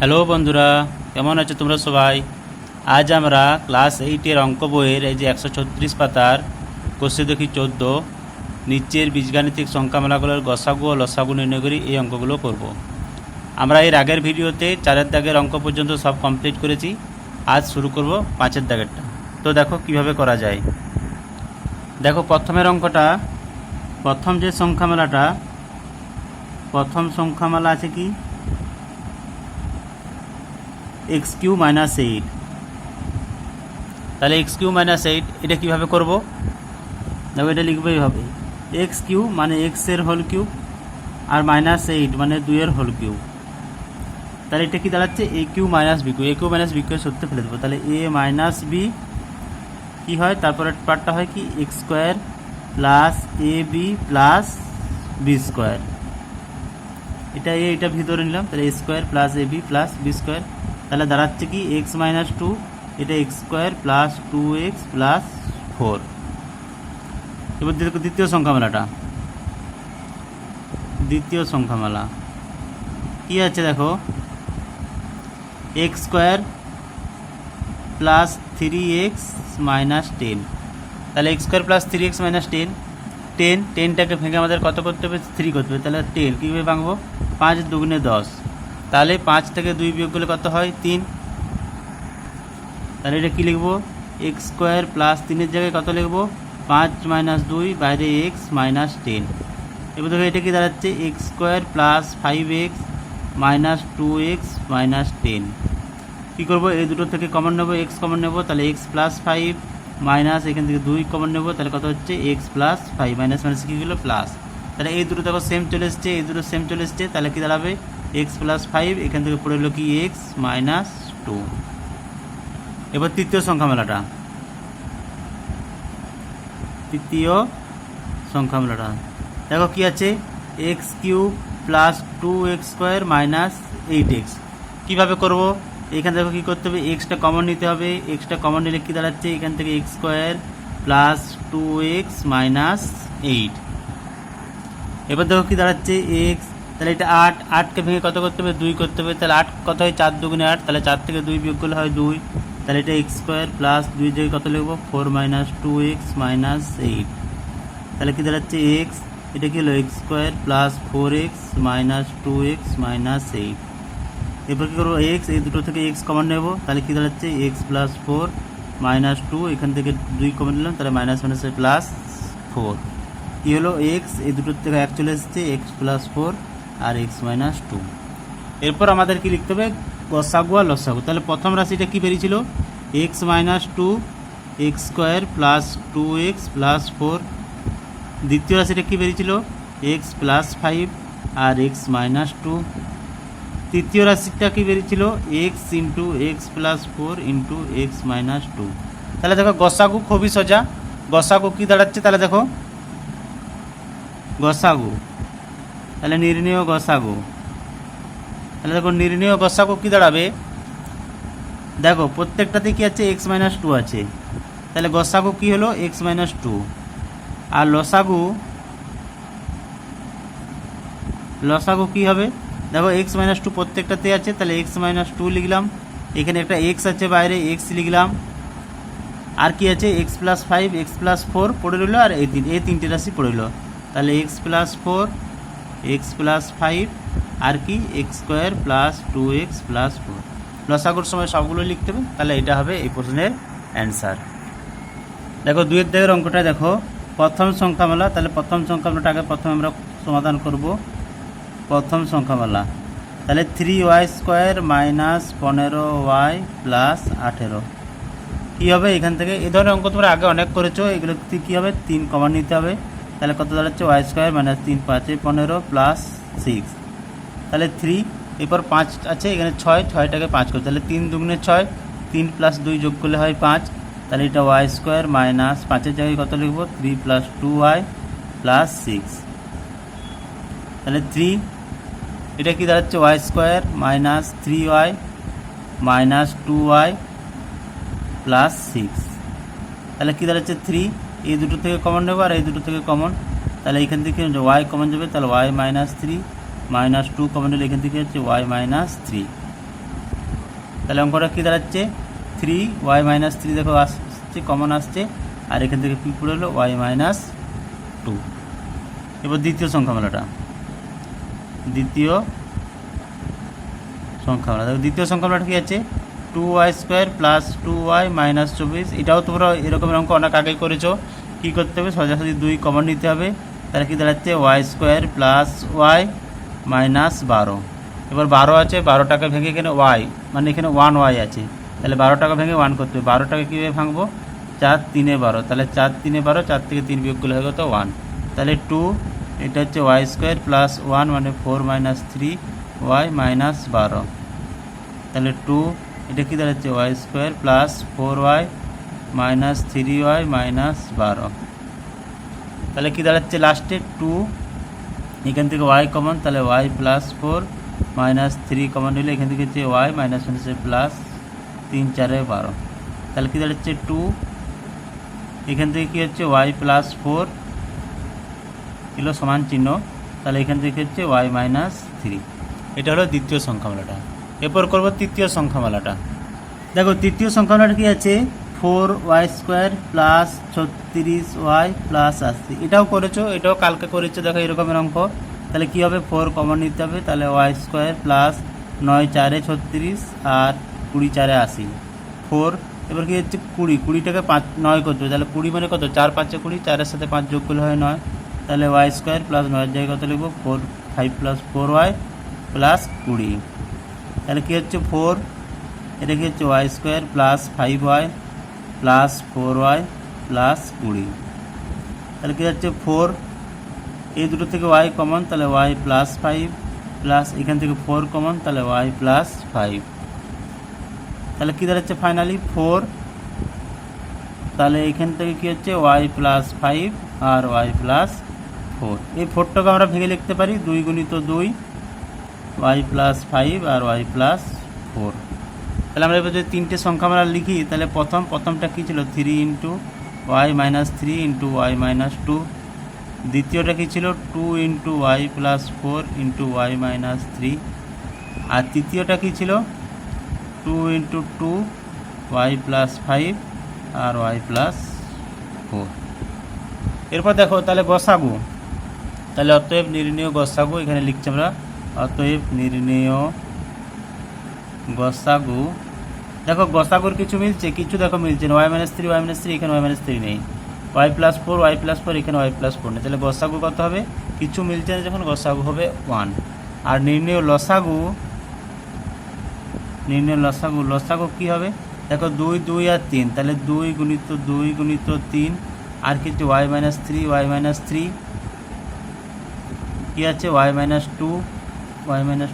Hello বন্ধুরা, কেমন আছো তোমরা সবাই? আজ আমরা ক্লাস 8-এর অঙ্ক বইয়ের এই যে 136 পাতার কোষে দেখি 14 নিচের বীজগাণিতিক সংখ্যামালাগুলোর গসাগু ও লসাগু নির্ণয় করি, এই অঙ্কগুলো করব। আমরা এর আগের ভিডিওতে 4-এর দাগের অঙ্ক পর্যন্ত সব কমপ্লিট করেছি। আজ শুরু করব 5-এর দাগেরটা। তো দেখো কিভাবে করা যায়। দেখো প্রথমের অঙ্কটা, প্রথম যে সংখ্যামালাটা, প্রথম সংখ্যামালা আছে কি এক্স কিউ মাইনাস 8। তাহলে এক্স কিউ মাইনাস 8 এটা কীভাবে করবো? দেখো এটা লিখবো এইভাবে, এক্স কিউ মানে এক্সের হোল কিউব আর মাইনাস 8 মানে 2-এর হোল কিউব। তাহলে এটা কি দাঁড়াচ্ছে? এ কিউ মাইনাস বি কিউ। এ কিউ মাইনাস বি কিউ সত্যি ফেলে দেবো। তাহলে এ মাইনাস বি কী হয়, তারপরে পার্টটা হয় কি x square plus A B plus B square. এটা এটা ভিতরে নিলাম, তাহলে এ square plus A B plus B square. তাহলে দাঁড়াচ্ছে কি এক্স মাইনাস 2, এটা x square plus 2x plus 4। এবার দেখো দ্বিতীয় সংখ্যামালাটা, দ্বিতীয় সংখ্যামালা কী আছে দেখো, x square plus 3x minus 10। তাহলে X square plus 3x minus 10টাকে ভেঙে আমাদের কত করতে হবে? 3 করতে হবে। তাহলে 10 কীভাবে ভাঙবো? 5 দুগুণে 10। তাহলে 5 থেকে 2 বিয়োগ করলে কত হয়? 3। তাহলে এটা কী লিখবো? এক্স স্কোয়ার প্লাস 3-এর জায়গায় কত লিখবো? 5 মাইনাস 2 বাইরে এক্স মাইনাস 10। এবার দেখো এটা কি দাঁড়াচ্ছে? X square plus 5x minus 2x minus 10। কী করবো? এই দুটো থেকে কমন নেবো, এক্স কমন নেবো। তাহলে এক্স প্লাস 5 মাইনাস এখান থেকে 2 কমন নেবো, তাহলে কত হচ্ছে? এক্স প্লাস 5 মাইনাস মাইনাস কী হলো? প্লাস। তাহলে এই দুটো দেখো সেম চলে এসছে, এই দুটো সেম চলে এসছে। তাহলে কী দাঁড়াবে? এক্স প্লাস 5 এখান থেকে পড়ে হলো কি এক্স মাইনাস 2। এবার তৃতীয় সংখ্যামালাটা, তৃতীয় সংখ্যামালাটা দেখো কি আছে, x cube plus 2x square minus 8x। কীভাবে করবো? এখান থেকে কী করতে হবে? এক্সটা কমন নিতে হবে। এক্সটা কমন নিলে কী দাঁড়াচ্ছে? এখান থেকে x square plus 2x minus 8। এবার দেখো কী দাঁড়াচ্ছে? এক্স, তাহলে এটা 8কে ভেঙে কত করতে হবে? 2 করতে হবে। তাহলে 8 কত হয়? 4 দুগুণে 8। তাহলে 4 থেকে 2 বিয়োগ করলে হয় 2। তাহলে এটা এক্স স্কোয়ার প্লাস 2 জায়গায় কত লিখবো? 4 মাইনাস 2x মাইনাস 8। তাহলে কী দাঁড়াচ্ছে? এক্স, এটা কী হলো? X square plus 4x minus 2x minus 8। এরপর কী করবো? এক্স, এই দুটো থেকে এক্স কমন নেব। তাহলে কী দাঁড়াচ্ছে? এক্স প্লাস 4 মাইনাস 2, এখান থেকে 2 কমন নিলাম, তাহলে মাইনাস মাইনাসে প্লাস 4। কী হলো? এক্স, এই দুটোর থেকে 1 চলে এসেছে, এক্স প্লাস 4 আর এক্স মাইনাস 2। এরপর আমাদের কি লিখতে হবে? গসাগু আর লসাগু। তাহলে প্রথম রাশিটা কি বেরিয়েছিল? X minus 2 x square plus 2x plus 4। দ্বিতীয় রাশিটা কি বেরিয়েছিল? এক্স প্লাস 5 আর এক্স মাইনাস 2। তৃতীয় রাশিটা কি বেরিয়েছিল? X into x plus 4 into x minus 2। তাহলে দেখো গসাগু খুবই সোজা। গসাগু কি দাঁড়াচ্ছে? তাহলে দেখো গসাগু, তাহলে নির্ণেয় গসাগু। তাহলে দেখো নির্ণেয় গসাগু কী দাঁড়াবে? দেখো প্রত্যেকটাতে কি আছে? এক্স মাইনাস 2 আছে। তাহলে গসাগু কী হলো? X minus 2। আর লসাগু, লসাগু কী হবে? দেখো এক্স মাইনাস 2 প্রত্যেকটাতে আছে, তাহলে এক্স মাইনাস 2 লিখলাম। এখানে একটা এক্স আছে বাইরে, এক্স লিখলাম। আর কি আছে? এক্স প্লাস 5 এক্স প্লাস 4 পড়ে রইল, আর এই তিনটে রাশি পড়ে রইল। তাহলে এক্স প্লাস 4 এক্স প্লাস 5 আর কি x square plus 2x plus 4। লসাগুর সময় সবগুলো লিখতে হবে। তাহলে এটা হবে এই প্রশ্নের অ্যান্সার। দেখো 2-এর দাগের অঙ্কটা দেখো, প্রথম সংখ্যামালা। তাহলে প্রথম সংখ্যামালাটা আগে প্রথমে আমরা সমাধান করব। প্রথম সংখ্যামালা, তাহলে 3y square minus 15y plus 18 কী হবে? এখান থেকে এই ধরনের অঙ্ক তোমরা আগে অনেক করেছো, এগুলো কী হবে? 3 কমন নিতে হবে। তাহলে কত দাঁড়াচ্ছে? y square minus 3 5 15 plus 6। তাহলে 3, এরপর 5 আছে এখানে 6টাকে 5 করতে, তাহলে 3 দুগুণে 6, 3 প্লাস 2 যোগ করলে হয় 5। তাহলে এটা y স্কোয়ার মাইনাস 5-এর জায়গায় কত লিখবো? 3 প্লাস 2y প্লাস 6। তাহলে 3, এটা কি দাঁড়াচ্ছে? y square minus 3y minus 2y plus 6। তাহলে কী দাঁড়াচ্ছে? 3, এই দুটো থেকে কমন নেবো আর এই দুটো থেকে কমন। তাহলে এখান থেকে y কমন যাবে, তাহলে y মাইনাস 3 মাইনাস 2 কমন হলে এখান থেকে হচ্ছে y মাইনাস 3। তাহলে অঙ্কটা কী দাঁড়াচ্ছে 3y মাইনাস 3 দেখো আসছে, কমন আসছে, আর এখান থেকে কী পড়ে হলো y মাইনাস 2। এবার দ্বিতীয় সংখ্যামালাটা, দ্বিতীয় সংখ্যামালা দেখো, দ্বিতীয় সংখ্যামালাটা কী আছে 2y square plus 2y minus 24। এটাও তোমরা এরকমের অঙ্ক অনেক আগেই করেছো। কী করতে হবে, সোজাসুজি 2 কমন নিতে হবে, তাহলে কী দাঁড়াচ্ছে y square plus y minus 12। এবার 12 আছে, 12টাকে ভেঙে এখানে y, মানে এখানে 1y আছে, তাহলে 12টাকে ভেঙে 1 করতে হবে। 12টাকে কীভাবে ভাঙবো, 4 3 12, তাহলে 4 3 12, 4 থেকে 3 বিয়োগ করলে হয়ে গেল 1, তাহলে 2, এটা হচ্ছে y স্কোয়ার প্লাস 1 মানে 4 মাইনাস 3y মাইনাস 12, তাহলে 2, এটা কী দাঁড়াচ্ছে y square plus 4y minus 3y minus 12, তাহলে কী দাঁড়াচ্ছে লাস্টে 2, এখান থেকে y কমন, তাহলে y প্লাস 4 মাইনাস 3 কমন নিলে এখান থেকে হচ্ছে y মাইনাস হচ্ছে প্লাস 3 4 12, তাহলে কী দাঁড়াচ্ছে 2, এখান থেকে কী হচ্ছে y প্লাস 4 কিলো সমান চিহ্ন, তাহলে এখান থেকে হচ্ছে y মাইনাস 3। এটা হলো দ্বিতীয় সংখ্যামালাটা। এরপর করব তৃতীয় সংখ্যামালাটা। দেখো তৃতীয় সংখ্যামালাটা কী আছে 4y square plus 36y plus 80। এটাও করেছো, এটাও কালকে করেছো, দেখো এরকমের অঙ্ক। তাহলে কী হবে 4 কমন নিতে হবে, তাহলে y স্কোয়ার প্লাস 9 4 36 আর 20 4 80 4। এবার কী হচ্ছে 20, 20টাকে 5 9 করতে হবে, তাহলে 20 মানে কত 4 5 20, 4-এর সাথে 5 যোগ করলে হয় 9, তাহলে y স্কোয়ার প্লাস 9-এর জায়গায় কত লিখবো 4 5 প্লাস 4y প্লাস 20, তাহলে কী হচ্ছে 4, এটা কি হচ্ছে y square plus 5y plus 4y plus 20, তাহলে কী হচ্ছে 4, এই দুটো থেকে y কমন, তাহলে y প্লাস 5 প্লাস এখান থেকে 4 কমন, তাহলে y প্লাস 5, তাহলে কী দাঁড়াচ্ছে ফাইনালি 4, তাহলে এখান থেকে কী হচ্ছে y প্লাস 5 আর y প্লাস 4। এই 4টাকে আমরা ভেঙে লিখতে পারি 2 গুণিত 2 y প্লাস 5 আর y প্লাস 4। তাহলে আমরা এবার যদি তিনটে সংখ্যা আমরা লিখি, তাহলে প্রথমটা কী ছিল 3 into y minus 3 into y minus 2, দ্বিতীয়টা কী ছিল 2 into y plus 4 into y minus 3, আর তৃতীয়টা কী ছিল 2 ইন্টু 2 y প্লাস 5 আর y প্লাস 4। এরপর দেখো তাহলে গসাগু, তাহলে অতএব নির্ণেয় গসাগু এখানে লিখছি আমরা, অতএব নির্ণেয় গসাগু। দেখো গসাগুর কিছু মিলছে, কিছু দেখো মিলছে না, y মাইনাস 3 এখানে y মাইনাস 3 নেই, y প্লাস 4 এখানে y প্লাস 4 নেই, তাহলে গসাগু কত হবে, কিছু মিলছে না যখন গসাগু হবে 1। আর নির্ণেয় লসাগু, লসাগু কী হবে, দেখো 2 2 আর 3, তাহলে 2 গুণিত 3 আর কিছু y মাইনাস 3 কী আছে y মাইনাস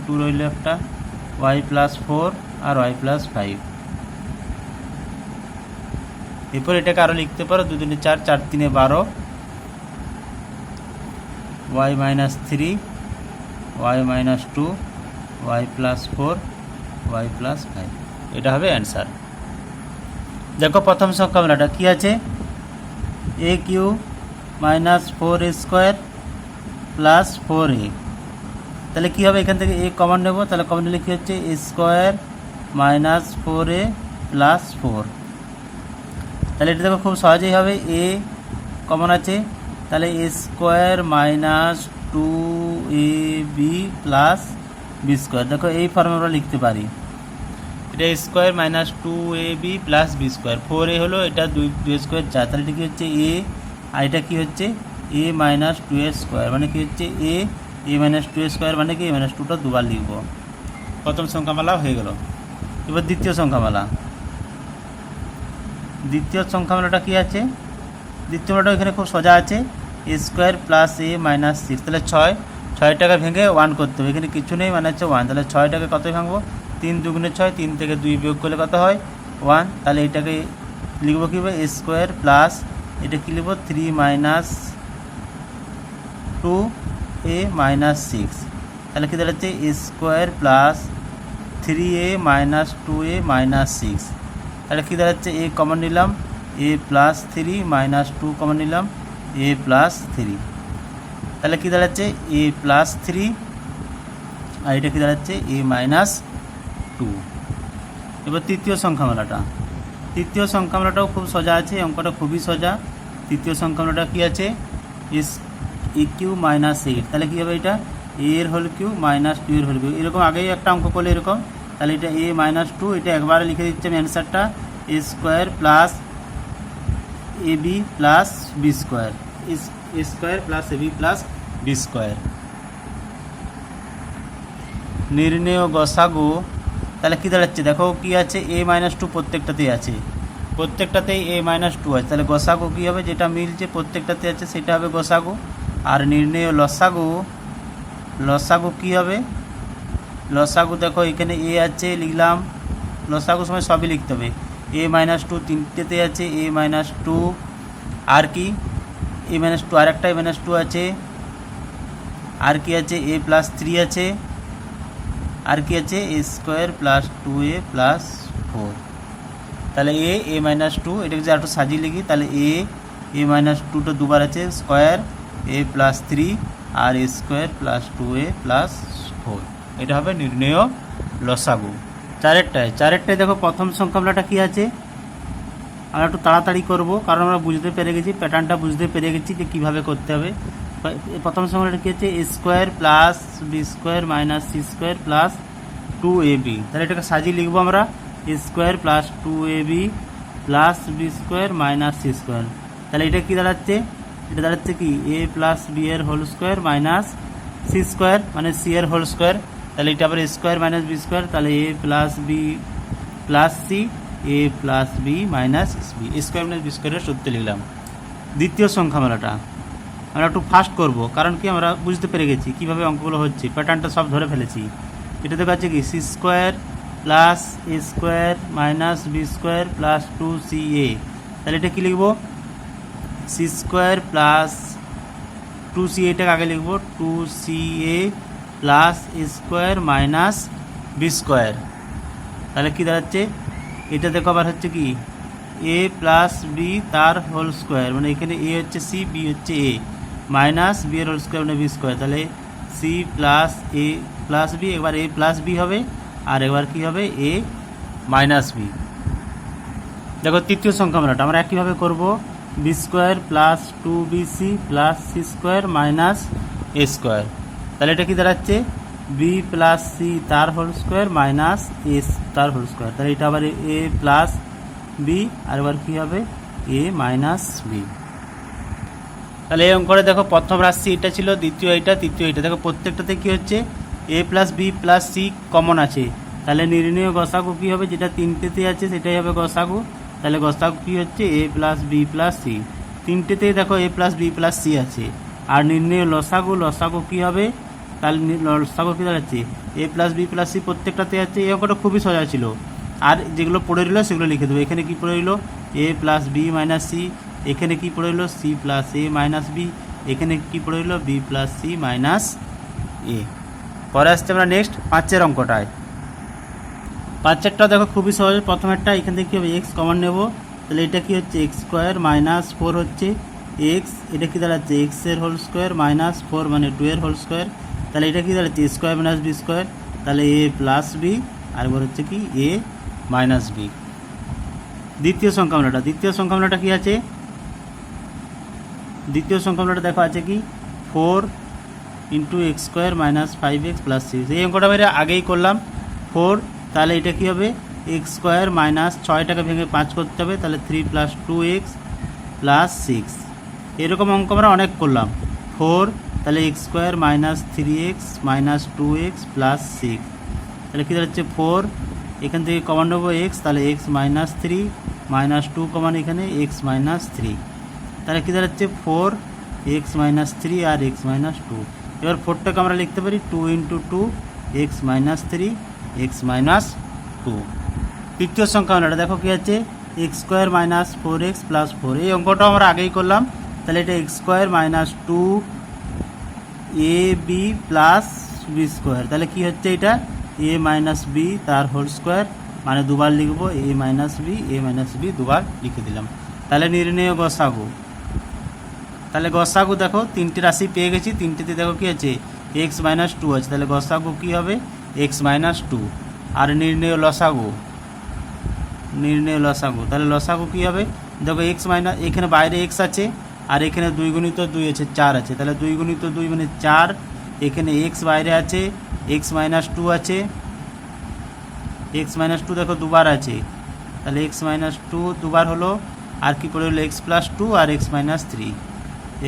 2 রইল একটা, y প্লাস 4 আর y প্লাস 5। এরপর এটাকে আরও লিখতে পারো 2 2 4 4 3 12, y minus 3 y minus 2 y plus 4 y plus 5, এটা হবে অ্যান্সার। দেখো প্রথম সংখ্যামালাটা কী আছে a Q minus 4a square plus 4a, তাহলে কী হবে এখান থেকে a কমন নেব, তাহলে কমন নিলে কী হচ্ছে a square minus 4a plus 4, তাহলে এটা দেখো খুব সহজেই হবে, a কমন আছে, তাহলে a square minus 2ab plus B square, দেখো এই ফর্মে আমরা লিখতে পারি, এটা a square minus 2ab plus B square, 4a হলো এটা 2 স্কোয়ার 4, তাহলে এটা কী হচ্ছে a, আর এটা কী হচ্ছে a মাইনাস 2a স্কোয়ার, মানে কী হচ্ছে a মাইনাস 2a স্কোয়ার, মানে কি a মাইনাস 2টা দুবার লিখব। প্রথম সংখ্যামালা হয়ে গেল। এবার দ্বিতীয় সংখ্যামালাটা কী আছে, দ্বিতীয়টা এখানে খুব সোজা আছে, a square plus a minus 6, তাহলে 6টাকে ভেঙে 1 করতে হবে, এখানে কিছু নেই মানে হচ্ছে 1, তাহলে 6টাকে কতই ভাঙবো 3 2 6, 3 থেকে 2 বিয়োগ করলে কত হয় 1, তাহলে এটাকে লিখবো কীভাবে a স্কোয়ার প্লাস এটা কী লিখবো 3 মাইনাস 2a মাইনাস 6, তাহলে কী দাঁড়াচ্ছে a square plus 3a minus 2a minus 6, তাহলে কী দাঁড়াচ্ছে a কমন নিলাম a প্লাস 3 মাইনাস 2 কমন নিলাম a প্লাস 3, তাহলে কী দাঁড়াচ্ছে a প্লাস 3 আর এটা কী দাঁড়াচ্ছে a মাইনাস 2। এবার তৃতীয় সংখ্যামালাটা, তৃতীয় সংখ্যামালাটাও খুব সোজা আছে, অঙ্কটা খুবই সোজা। তৃতীয় সংখ্যামালাটা কি আছে, এস এ কিউ মাইনাস 8, তাহলে কী হবে এটা, এ এর হোল কিউ মাইনাস 2 এর হোল কিউ। এরকম আগেই একটা অঙ্ক করলে এরকম, তাহলে এটা এ মাইনাস 2, এটা একবারে লিখে দিচ্ছি আমি অ্যান্সারটা, এ square plus A B plus B square, A square plus A B plus B square. নির্ণেয় গসাগু, তাহলে কী দাঁড়াচ্ছে দেখো, কি আছে, এ মাইনাস 2 প্রত্যেকটাতেই আছে, প্রত্যেকটাতেই এ মাইনাস 2 আছে, তাহলে গসাগু কী হবে, যেটা মিলছে প্রত্যেকটাতে আছে সেটা হবে গসাগু। আর নির্ণেয় লসাগু, লসাগু কী হবে, লসাগু দেখো এখানে এ আছে লিখলাম, লসাগু সময় সবই লিখতে হবে, এ মাইনাস 2 তিনটেতে আছে, এ মাইনাস 2, আর কি এ মাইনাস 2, আর একটা এ মাইনাস 2 আছে, আর কি আছে, এ প্লাস 3 আছে, আর কি আছে, a square plus 2a plus 4, তাহলে এ মাইনাস 2, এটাকে যদি একটু সাজিয়ে লিখি, তাহলে এ মাইনাস 2টা দুবার আছে, স্কোয়ার এ প্লাস 3 আর এ স্কোয়ার প্লাস 2a প্লাস 4, এটা হবে নির্ণেয় লসাগু। চারেরটায় দেখো প্রথম সংখ্যামালাটা কি আছে, আমরা একটু তাড়াতাড়ি করব কারণ আমরা বুঝতে পেরে গেছি, প্যাটার্নটা বুঝতে পেরে গেছি যে কীভাবে করতে হবে। প্রথম সংখ্যাটা কী আছে, a square plus B square minus c square plus 2ab, তাহলে এটাকে সাজিয়ে লিখবো আমরা, a square plus 2ab plus B square minus c square, তাহলে এটা কী দাঁড়াচ্ছে, এটা দাঁড়াচ্ছে কি, এ প্লাস বি এর whole square minus c square মানে সি এর হোল স্কোয়ার, তাহলে এটা আবার a square minus b square, তাহলে a plus b plus c, a plus b minus b, A square minus B স্কোয়ারের সূত্র লিখলাম। দ্বিতীয় সংখ্যামালাটা আমরা একটু ফাস্ট করব, কারণ কি আমরা বুঝতে পেরে গেছি কীভাবে অঙ্কগুলো হচ্ছে, প্যাটার্নটা সব ধরে ফেলেছি। এটা দেখা যাচ্ছে কি, c square plus a square minus b square plus 2ca, তাহলে এটা কী লিখবো, সি স্কোয়ার প্লাস 2ca, এটাকে আগে লিখবো 2ca plus a square minus b square, তাহলে কী দাঁড়াচ্ছে, এটা দেখো আবার হচ্ছে কি, এ প্লাস বি তার হোল স্কোয়ার, মানে এখানে এ হচ্ছে সি, বি হচ্ছে এ, মাইনাস বি এর হোল স্কোয়ার মানে বি স্কোয়ার, তাহলে সি প্লাস এ প্লাস বি, একবার এ প্লাস বি হবে আর একবার কী হবে, এ মাইনাস বি। দেখো তৃতীয় সংখ্যামালাটা আমরা একইভাবে করব, b square plus 2bc plus c square minus a square, তাহলে এটা কী দাঁড়াচ্ছে, বি প্লাস সি তার হোল স্কোয়ার মাইনাস এ তার হোল স্কোয়ার, তাহলে এটা আবার এ প্লাস বি আর এবার কী হবে, এ মাইনাস বি। তাহলে এই অঙ্কটা দেখো প্রথম রাশি এটা ছিল, দ্বিতীয় এটা, তৃতীয় এটা, দেখো প্রত্যেকটাতে কী হচ্ছে, a plus b plus c common আছে, তাহলে নির্ণেয় গসাগু কী হবে, যেটা তিনটেতে আছে সেটাই হবে গসাগু, তাহলে গসাগু কী হচ্ছে, a plus b plus C, তিনটেতেই দেখো এ প্লাস বি প্লাস সি আছে। আর নির্ণেয় লসাগু, লসাগু কী হবে, তাহলে লসাগু কী দাঁড়াচ্ছে, এ প্লাস বি প্লাস সি প্রত্যেকটাতে আছে। এই অঙ্কটা খুবই সোজা ছিল, আর যেগুলো পড়ে রইলো সেগুলো লিখে দেবো। এখানে কি পড়ে রইলো, এ প্লাস বি মাইনাস সি, এখানে কি পড়ে রইলো, সি প্লাস এ মাইনাস বি, এখানে কি পড়ে রইলো, বি প্লাস সি মাইনাস এ। পরে আসছে আমরা নেক্সট 5 অঙ্কটায়। 5টা দেখো খুবই সহজ, প্রথমেরটা এখান থেকে কী হবে, এক্স কমন নেব, তাহলে এটা কি হচ্ছে, এক্স স্কোয়ার মাইনাস 4 হচ্ছে এক্স, এটা কি দাঁড়াচ্ছে, এক্স এর হোল স্কোয়ার মাইনাস 4 মানে 2 এর হোল স্কোয়ার, তাহলে এটা কি দাঁড়াচ্ছে, স্কোয়ার মাইনাস বি স্কোয়ার, তাহলে এ প্লাস বি আর এবার হচ্ছে কি এ মাইনাস বি। দ্বিতীয় সংখ্যামালাটা কি আছে, দ্বিতীয় সংখ্যামালাটা দেখো আছে কি, 4 into x square minus 5x plus 6, এই অঙ্কটা আমরা আগেই করলাম। 4, তাহলে এটা কী হবে, এক্স স্কোয়ার মাইনাস 6টাকে ভেঙে 5 করতে হবে, তাহলে 3 প্লাস 2x প্লাস 6, এরকম অঙ্ক আমরা অনেক করলাম। 4, তাহলে X square minus 3x minus 2x plus 6, তাহলে কী দাঁড়াচ্ছে 4, এখান থেকে কমন নেবো এক্স, তাহলে এক্স মাইনাস 3 মাইনাস 2 কমন এখানে এক্স মাইনাস 3, তাহলে কী দাঁড়াচ্ছে 4 এক্স মাইনাস 3 আর এক্স মাইনাস 2। এবার 4টাকে আমরা লিখতে পারি 2 into 2 x minus 3 x minus 2। তৃতীয় সংখ্যামালাটা দেখো কী আছে, x square minus 4x plus 4, এই অঙ্কটাও আমরা আগেই করলাম, তাহলে এটা x square minus 2ab plus B square, তাহলে কী হচ্ছে এটা, এ মাইনাস বি তার হোল স্কোয়ার, মানে দুবার লিখবো এ মাইনাস বি দুবার লিখে দিলাম। তাহলে নির্ণেয় গসাগু, তাহলে গসাগু দেখো তিনটে রাশি পেয়ে গেছি, তিনটেতে দেখো কী আছে, এক্স মাইনাস 2 আছে, তাহলে গসাগু কী হবে, এক্স মাইনাস 2। আর নির্ণেয় লসাগু, নির্ণয় লসাগু। তাহলে লসাগু কী হবে, দেখো এক্স মাইনাস, এখানে বাইরে এক্স আছে আর এখানে 2 গুণিত 2 আছে 4 আছে, তাহলে 2 গুণিত 2 মানে 4, এখানে এক্স বাইরে আছে, এক্স মাইনাস 2 আছে, এক্স মাইনাস 2 দেখো দুবার আছে, তাহলে এক্স মাইনাস 2 দুবার হলো, আর কি পড়ে হলো এক্স প্লাস 2 আর এক্স মাইনাস 3,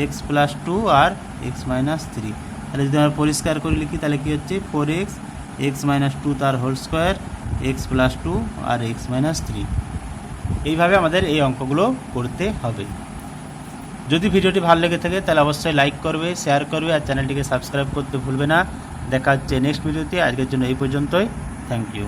এক্স প্লাস 2 আর এক্স মাইনাস 3। তাহলে যদি আমরা পরিষ্কার করে লিখি তাহলে কী হচ্ছে 4x, এক্স মাইনাস 2 তার হোল স্কোয়ার, এক্স প্লাস 2 আর এক্স মাইনাস 3। এইভাবে আমাদের এই অঙ্কগুলো করতে হবে। যদি ভিডিওটি ভালো লেগে থাকে তাহলে অবশ্যই লাইক করবে, শেয়ার করবে আর চ্যানেলটিকে সাবস্ক্রাইব করতে ভুলবে না। দেখা হচ্ছে নেক্সট ভিডিওতে। আজকের জন্য এই পর্যন্তই। Thank you.